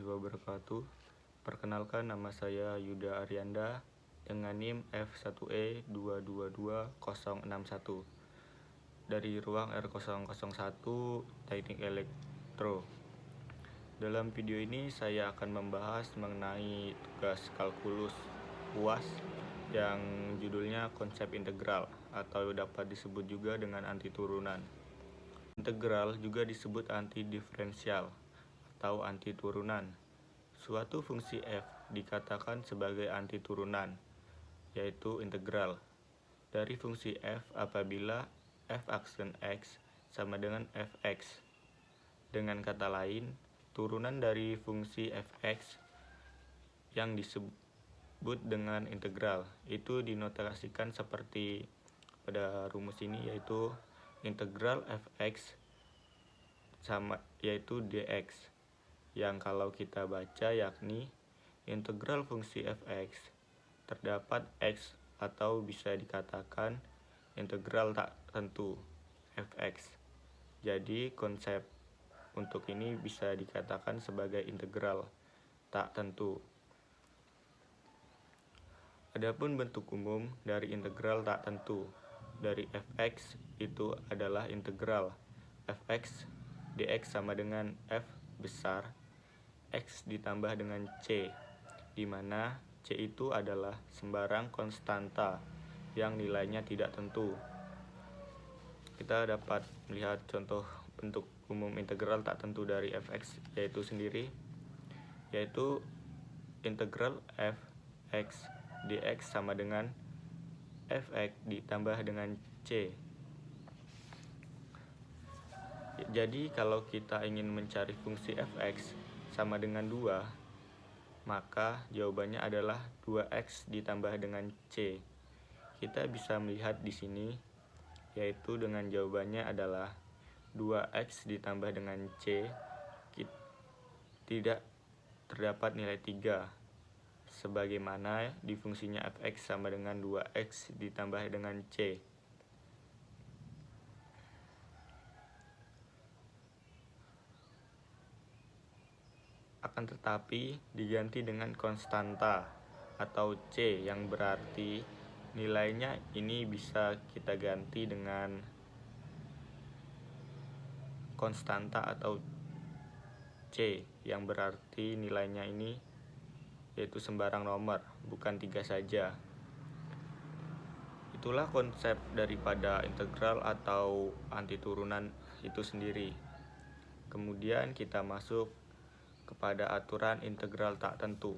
wabarakatuh. Perkenalkan, nama saya Yuda Aryanda dengan NIM F1E222061 dari ruang R001 Teknik Elektro. Dalam video ini saya akan membahas mengenai tugas kalkulus UAS yang judulnya konsep integral atau dapat disebut juga dengan anti turunan. Integral juga disebut anti diferensial atau anti turunan. Suatu fungsi f dikatakan sebagai anti turunan, yaitu integral dari fungsi f apabila f aksen x sama dengan fx. Dengan kata lain, turunan dari fungsi fx yang disebut dengan integral itu dinotasikan seperti pada rumus ini, yaitu integral fx sama yaitu dx, yang kalau kita baca yakni integral fungsi fx terdapat x atau bisa dikatakan integral tak tentu fx. Jadi konsep untuk ini bisa dikatakan sebagai integral tak tentu. Adapun bentuk umum dari integral tak tentu dari fx itu adalah integral fx dx sama dengan f besar x ditambah dengan c, di mana c itu adalah sembarang konstanta yang nilainya tidak tentu. Kita dapat melihat contoh bentuk umum integral tak tentu dari fx yaitu integral fx dx sama dengan fx ditambah dengan c. Jadi kalau kita ingin mencari fungsi fx sama dengan 2, maka jawabannya adalah 2x ditambah dengan c. Kita bisa melihat di sini, yaitu dengan jawabannya adalah 2x ditambah dengan c, tidak terdapat nilai 3, sebagaimana di fungsinya fx sama dengan 2x ditambah dengan c. Akan tetapi diganti dengan konstanta atau c, yang berarti nilainya ini bisa kita ganti dengan konstanta atau c, yang berarti nilainya ini yaitu sembarang nomor, bukan 3 saja. Itulah konsep daripada integral atau anti turunan itu sendiri. Kemudian kita masuk kepada aturan integral tak tentu.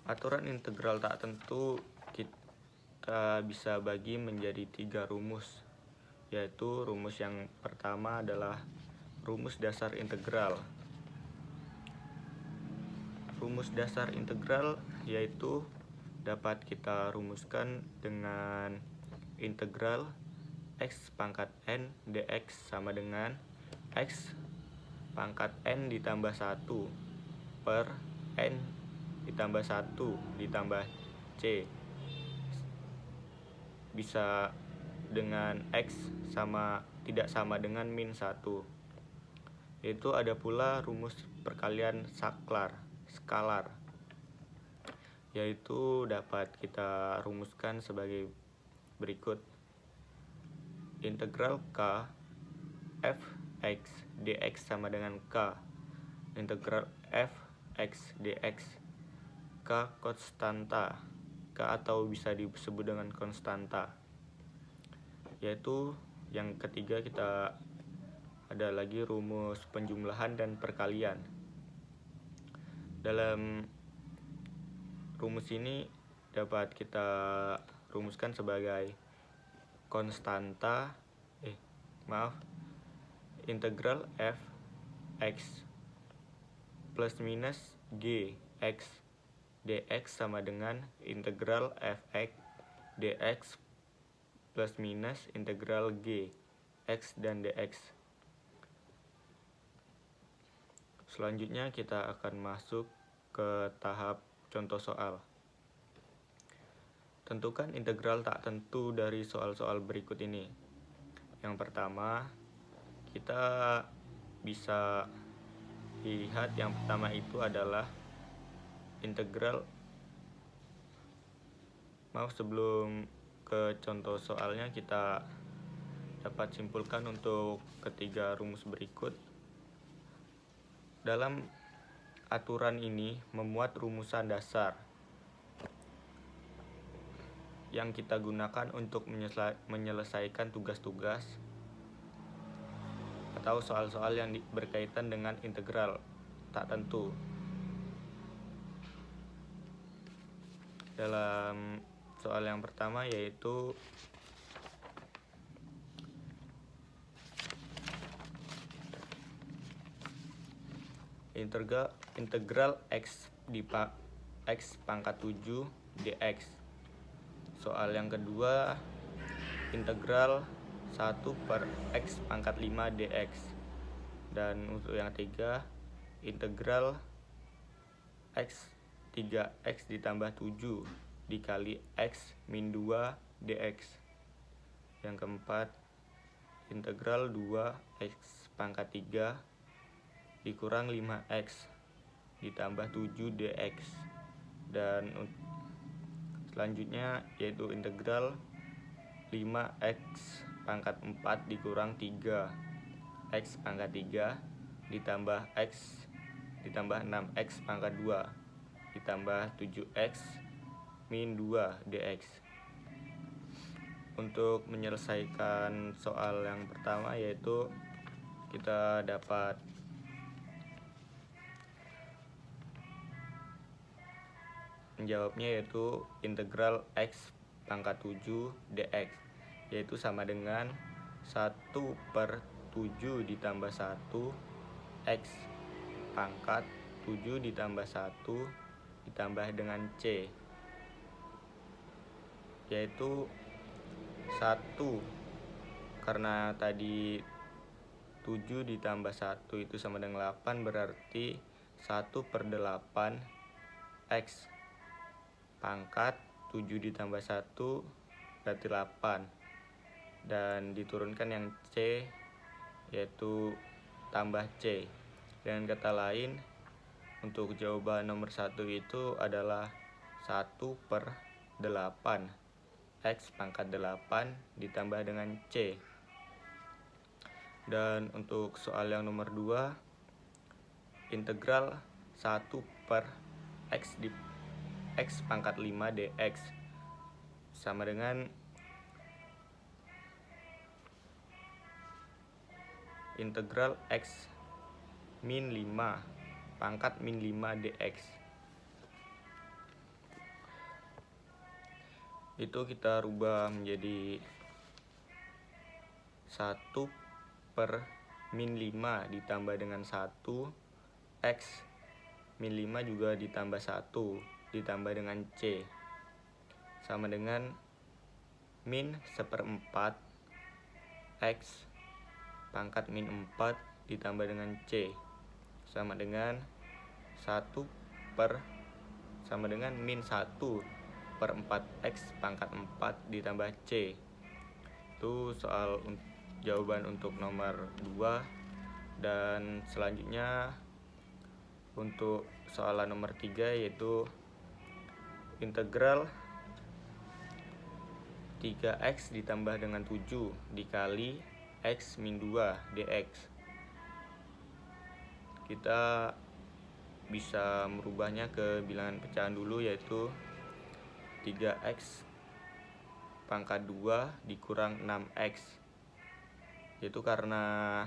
Aturan integral tak tentu kita bisa bagi menjadi 3 rumus, yaitu rumus yang pertama adalah rumus dasar integral. Rumus dasar integral yaitu dapat kita rumuskan dengan integral x pangkat n dx sama dengan x pangkat n ditambah 1 per n ditambah 1 ditambah c, bisa dengan x tidak sama dengan min 1. Itu ada pula rumus perkalian skalar, yaitu dapat kita rumuskan sebagai berikut. Integral k fx dx sama dengan k integral fx dx, k konstanta, k atau bisa disebut dengan konstanta. Yaitu yang ketiga, kita ada lagi rumus penjumlahan dan perkalian. Dalam rumus ini dapat kita rumuskan sebagai integral fx plus minus g x dx sama dengan integral fx dx plus minus integral g x dan dx. Selanjutnya kita akan masuk ke tahap contoh soal. Tentukan integral tak tentu dari soal-soal berikut ini. Yang pertama, kita bisa lihat yang pertama itu adalah integral. Sebelum ke contoh soalnya, kita dapat simpulkan untuk ketiga rumus berikut. Dalam aturan ini memuat rumusan dasar yang kita gunakan untuk menyelesaikan tugas-tugas atau soal-soal yang berkaitan dengan integral tak tentu. Dalam soal yang pertama yaitu integral x pangkat 7 dx. Soal yang kedua integral 1/x pangkat 5 dx. Dan untuk yang ketiga integral 3x ditambah 7 dikali x min 2 dx. Yang keempat integral 2x pangkat 3 dikurang 5x ditambah 7 dx. Dan selanjutnya yaitu integral 5x pangkat 4 dikurang 3x pangkat 3 ditambah x ditambah 6x pangkat 2 ditambah 7x min 2 dx. Untuk menyelesaikan soal yang pertama yaitu kita dapat menjawabnya yaitu integral x pangkat 7 dx, yaitu sama dengan 1/7 ditambah 1 x pangkat 7 ditambah 1 ditambah dengan c, yaitu 1 karena tadi 7 ditambah 1 itu sama dengan 8, berarti 1/8 x pangkat 7 ditambah 1 berarti 8, dan diturunkan yang c yaitu tambah c. Dengan kata lain, untuk jawaban nomor 1 itu adalah 1/8 x pangkat 8 ditambah dengan c. Dan untuk soal yang nomor 2 integral 1/x pangkat 5 dx sama dengan integral x min 5 pangkat min 5 dx. Itu kita rubah menjadi 1/min 5 ditambah dengan 1 x min 5 juga ditambah 1 ditambah dengan c sama dengan min 1/4 x pangkat min 4 ditambah dengan c sama dengan min 1/4 x pangkat 4 ditambah c. Itu soal jawaban untuk nomor 2. Dan selanjutnya untuk soalan nomor 3 yaitu integral 3x ditambah dengan 7 dikali x min 2 dx. Kita bisa merubahnya ke bilangan pecahan dulu, yaitu 3x pangkat 2 dikurang 6x, yaitu karena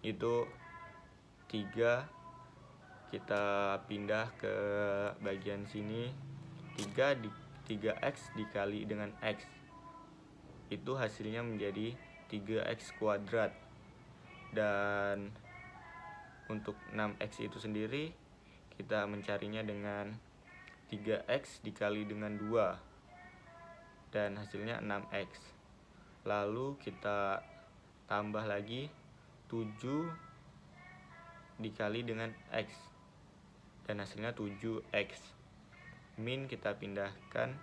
itu 3 kita pindah ke bagian sini. 3x dikali dengan x itu hasilnya menjadi 3x kuadrat. Dan untuk 6x itu sendiri kita mencarinya dengan 3x dikali dengan 2 dan hasilnya 6x. Lalu kita tambah lagi 7 dikali dengan x dan hasilnya 7x. Min kita pindahkan,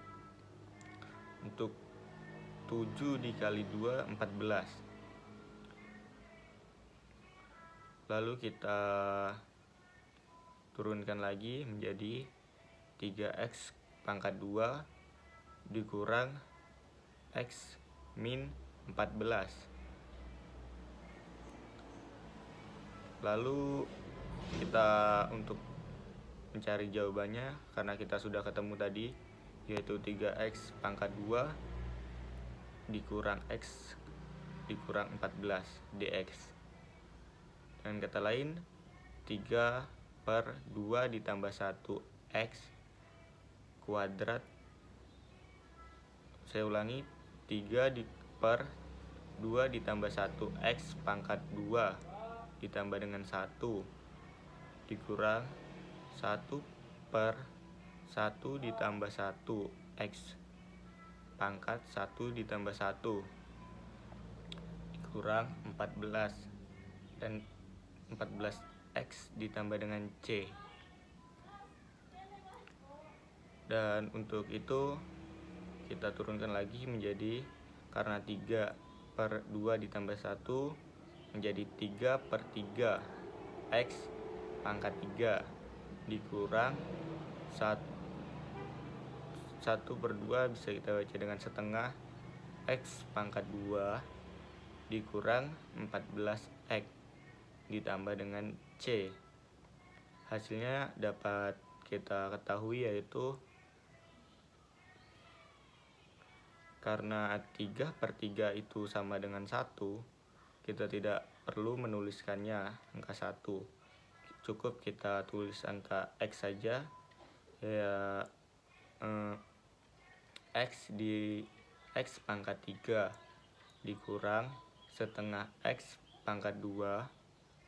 untuk 7 dikali 2 14. Lalu kita turunkan lagi menjadi 3x pangkat 2 dikurang x min 14. Lalu kita untuk mencari jawabannya, karena kita sudah ketemu tadi, yaitu 3x pangkat 2 dikurang x dikurang 14 dx. Dan kata lain, 3/2 ditambah 1 x kuadrat. Saya ulangi, 3/2 ditambah 1 x pangkat 2 ditambah dengan 1 dikurang 1/1 ditambah 1 x pangkat 1 ditambah 1 dikurang 14, dan 14x ditambah dengan c. Dan untuk itu kita turunkan lagi menjadi, karena 3/2 ditambah 1 menjadi 3/3 x pangkat 3 dikurang 1/2 bisa kita baca dengan setengah x pangkat 2 dikurang 14x ditambah dengan c. Hasilnya dapat kita ketahui, yaitu karena 3/3 itu sama dengan 1, kita tidak perlu menuliskannya angka 1. Cukup kita tulis angka x saja, ya x pangkat 3 dikurang setengah x pangkat 2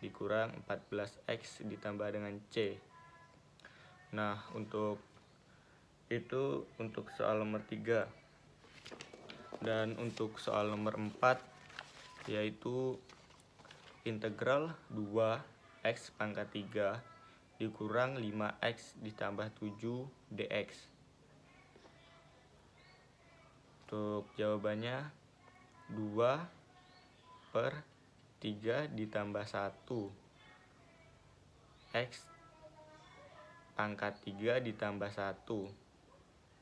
dikurang 14x ditambah dengan c. Nah, untuk itu untuk soal nomor 3. Dan untuk soal nomor 4, yaitu integral 2x pangkat 3 dikurang 5x ditambah 7 dx. Untuk jawabannya, 2/3 ditambah 1 x pangkat 3 ditambah 1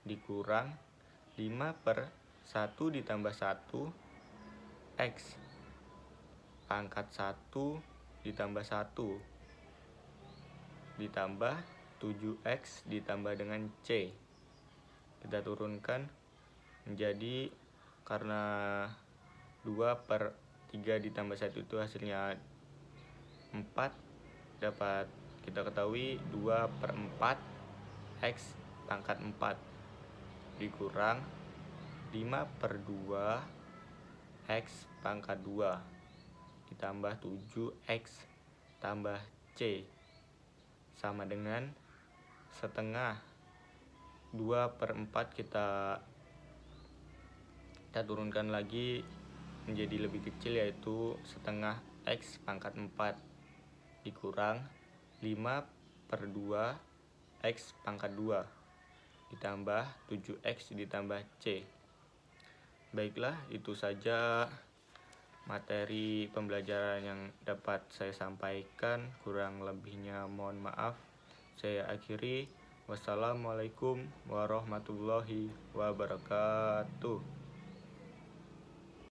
dikurang 5/1 ditambah 1 x pangkat 1 ditambah 1 ditambah 7x ditambah dengan c. Kita turunkan menjadi, karena 2/3 ditambah 1 itu hasilnya 4, dapat kita ketahui 2/4 x pangkat 4 dikurang 5/2 x pangkat 2 ditambah 7x tambah c sama dengan setengah 2/4 kita turunkan lagi menjadi lebih kecil, yaitu setengah x pangkat 4 dikurang 5/2 x pangkat 2 ditambah 7x ditambah c. Baiklah, itu saja materi pembelajaran yang dapat saya sampaikan. Kurang lebihnya mohon maaf. Saya akhiri. Wassalamualaikum warahmatullahi wabarakatuh.